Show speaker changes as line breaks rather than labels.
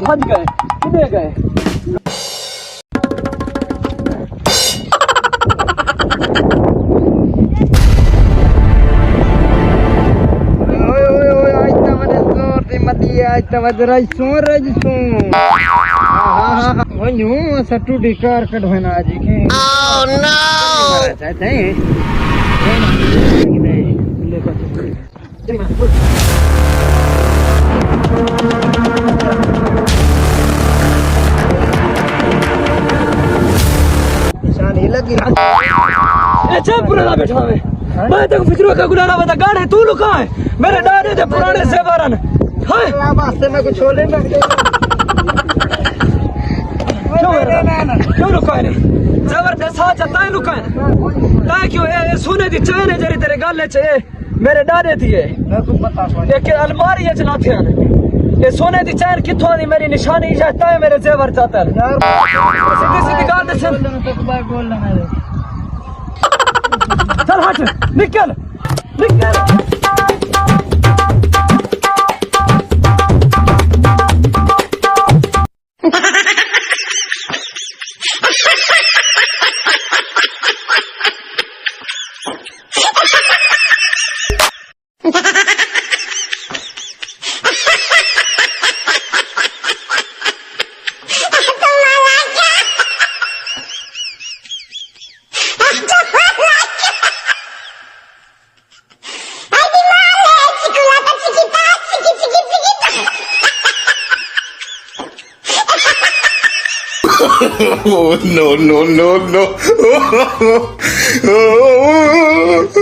भज गए किधर गए
टूटी कार कढवाना आज के निशानी लगी
पुराना बैठा मैं तक फिक्र का गुलारा बता गाड़े तू लुका है मेरे दादे थे पुराने सेवारन
वास्ते में कुछ छोले
क्यों लुका है जबरदस्त साथ चलता है लुका है ता क्यों ए सोने दी चैन है जरी तेरे गाले च मेरे दादे थी एक अलमारी है चलाते हैं ये सोने दी चैन किथों दी मेरी निशानी जाता है मेरे जेवर जाता है सीधी सीधी गाल दे चल हट निकल निकल
Oh, no, no, no, no.